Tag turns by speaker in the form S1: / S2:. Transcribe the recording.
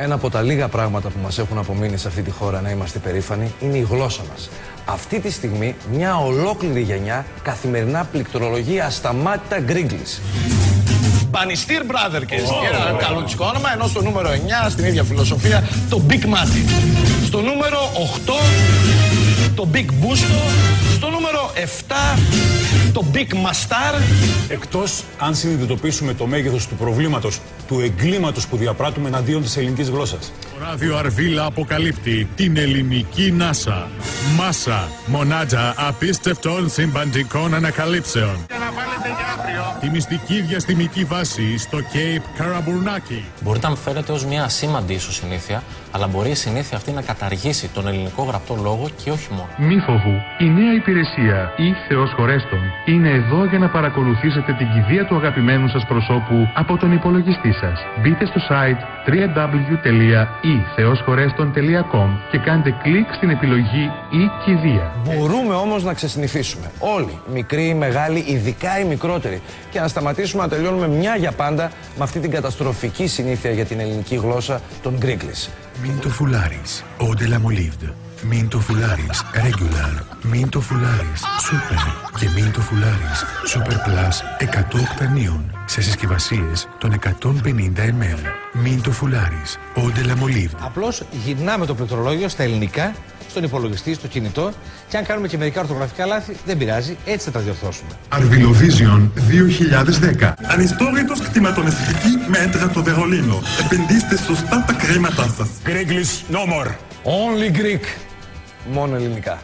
S1: Ένα από τα λίγα πράγματα που μας έχουν απομείνει σε αυτή τη χώρα να είμαστε περήφανοι είναι η γλώσσα μας. Αυτή τη στιγμή μια ολόκληρη γενιά καθημερινά πληκτρολογεί ασταμάτητα γκρίγκλις. Bannister Brother και ένα κανονιστικό όνομα, ενώ στο νούμερο 9 στην ίδια φιλοσοφία το Big Matty. Στο νούμερο 8 το Big Busto. Στο νούμερο 7 το Big Mastar.
S2: Εκτός αν συνειδητοποιήσουμε το μέγεθος του προβλήματος, του εγκλήματος που διαπράττουμε εναντίον της ελληνικής γλώσσας.
S3: Το ράδιο Αρβίλα αποκαλύπτει την ελληνική NASA. Μάσα, μονάδα απίστευτων συμπαντικών ανακαλύψεων. Τη μυστική διαστημική βάση στο Cape Karaburunaki.
S4: Μπορείτε να μου φέρετε ως μια ασήμαντη ίσως συνήθεια, αλλά μπορεί η συνήθεια αυτή να καταργήσει τον ελληνικό γραπτό λόγο και όχι μόνο.
S5: Μη φοβού. Η νέα υπηρεσία ή Θεός χωρέστον είναι εδώ για να παρακολουθήσετε την κηδεία του αγαπημένου σας προσώπου από τον υπολογιστή σας. Μπείτε στο site www.itheoschorestton.com και κάντε κλικ στην επιλογή «Η κηδεία».
S1: Μπορούμε όμως να ξεσυνηθίσουμε. Όλοι, μικροί ή μεγάλοι, ειδικά οι μικρότεροι, και να σταματήσουμε να τελειώνουμε μια για πάντα με αυτή την καταστροφική συνήθεια για την ελληνική γλώσσα, τον γκρίγκλις.
S6: Minto Fularis, Eau de la Molivde. Minto Fularis Regular, Minto Fularis Super και Minto Fularis Super Plus 100 οκτανίων σε συσκευασίες των 150 ml. Minto Fularis Eau de la Molivde.
S7: Απλώς γυρνάμε το πληκτρολόγιο στα ελληνικά, στον υπολογιστή, στο κινητό, και αν κάνουμε και μερικά ορθογραφικά λάθη, δεν πειράζει, έτσι θα τα διορθώσουμε.
S6: Arvilovision 2010.
S8: Ανιστόρητος κτηματομεσητική μέτρα το Βερολίνο. Επενδύστε σωστά τα χρήματά σας.
S2: Γκρίγκλις no more.
S1: Only Greek. Μόνο ελληνικά.